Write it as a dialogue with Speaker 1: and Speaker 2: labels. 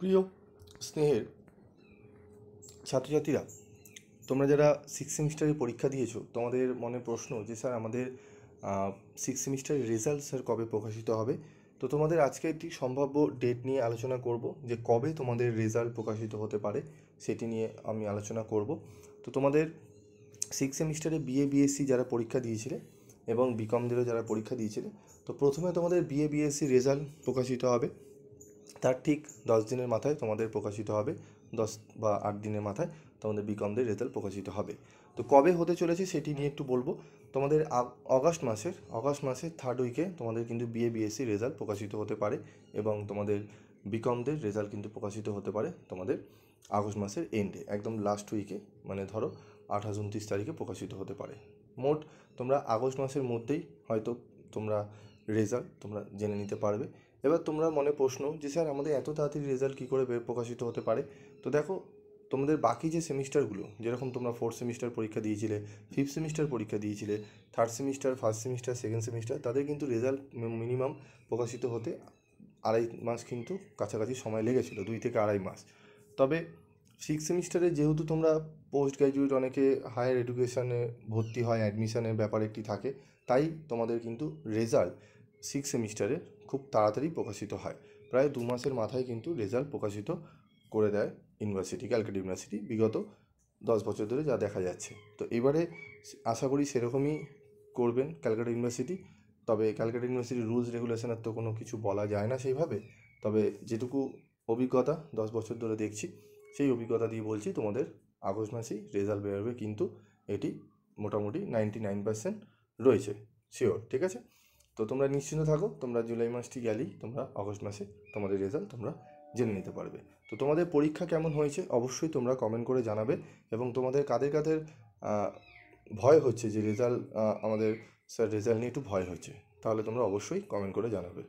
Speaker 1: প্রিয় স্নেহের ছাত্রছাত্রীরা, তোমরা যারা সিক্স সেমিস্টারে পরীক্ষা দিয়েছো, তোমাদের মনে প্রশ্ন যে স্যার আমাদের সিক্স সেমিস্টারের রেজাল্ট স্যার কবে প্রকাশিত হবে। তো তোমাদের আজকে একটি সম্ভাব্য ডেট নিয়ে আলোচনা করব, যে কবে তোমাদের রেজাল্ট প্রকাশিত হতে পারে সেটি নিয়ে আমি আলোচনা করব। তো তোমাদের সিক্স সেমিস্টারে বিএ বিএসসি যারা পরীক্ষা দিয়েছিলে এবং বিকমদেরও যারা পরীক্ষা দিয়েছিলে, তো প্রথমে তোমাদের বিএ বিএসসি রেজাল্ট প্রকাশিত হবে। তার ঠিক 10 দিনের মাথায় তোমাদের প্রকাশিত হবে, 10 বা 8 দিনের মাথায় তোমাদের বিকমদের রেজাল্ট প্রকাশিত হবে। তো কবে হতে চলেছে সেটি নিয়ে একটু বলবো। তোমাদের অগাস্ট মাসের থার্ড উইকে তোমাদের কিন্তু বিএ বিএসসি রেজাল্ট প্রকাশিত হতে পারে, এবং তোমাদের বিকমদের রেজাল্ট কিন্তু প্রকাশিত হতে পারে তোমাদের আগস্ট মাসের এন্ডে, একদম লাস্ট উইকে, মানে ধরো 28-29 তারিখে প্রকাশিত হতে পারে। মোট তোমরা আগস্ট মাসের মধ্যেই হয়তো তোমরা রেজাল্ট তোমরা জেনে নিতে পারবে। এবার তোমরা মনে প্রশ্ন যে স্যার আমাদের এত তাড়াতাড়ি রেজাল্ট কী করে প্রকাশিত হতে পারে। তো দেখো, তোমাদের বাকি যে সেমিস্টারগুলো, যেরকম তোমরা ফোর্থ সেমিস্টার পরীক্ষা দিয়েছিলে, ফিফথ সেমিস্টার পরীক্ষা দিয়েছিলে, third semester, first semester, second semester, তাদের কিন্তু রেজাল্ট মিনিমাম প্রকাশিত হতে 2.5 মাস কিন্তু কাছাকাছি সময় লেগেছিলো, 2 থেকে 2.5 মাস। তবে সিক্স সেমিস্টারে যেহেতু তোমরা পোস্ট গ্র্যাজুয়েট, অনেকে হায়ার এডুকেশানে ভর্তি হয়, অ্যাডমিশনের ব্যাপার একটি থাকে, তাই তোমাদের কিন্তু রেজাল্ট সিক্স সেমিস্টারে খুব তাড়াতাড়ি প্রকাশিত হয়। প্রায় 2 মাসের মাথায় কিন্তু রেজাল্ট প্রকাশিত করে দেয় ইউনিভার্সিটি, ক্যালকাটা ইউনিভার্সিটি, বিগত 10 বছর ধরে যা দেখা যাচ্ছে। তো এবারে আশা করি সেরকমই করবেন ক্যালকাটা ইউনিভার্সিটি। তবে ক্যালকাটা ইউনিভার্সিটির রুলস রেগুলেশনের তো কোনো কিছু বলা যায় না সেইভাবে। তবে যেটুকু অভিজ্ঞতা 10 বছর ধরে দেখছি, সেই অভিজ্ঞতা দিয়ে বলছি তোমাদের আগস্ট মাসেই রেজাল্ট বেরোবে, কিন্তু এটি মোটামুটি 99% রয়েছে শিওর। ঠিক আছে, তো তোমরা নিশ্চিন্ত থাকো, তোমরা জুলাই মাসটি গেলেই তোমরা আগস্ট মাসে তোমাদের রেজাল্ট তোমরা জেনে নিতে পারবে। তো তোমাদের পরীক্ষা কেমন হয়েছে অবশ্যই তোমরা কমেন্ট করে জানাবে, এবং তোমাদের কাদের কাদের ভয় হচ্ছে যে রেজাল্ট আমাদের স্যার রেজাল্ট নিয়ে একটু ভয় হচ্ছে, তাহলে তোমরা অবশ্যই কমেন্ট করে জানাবে।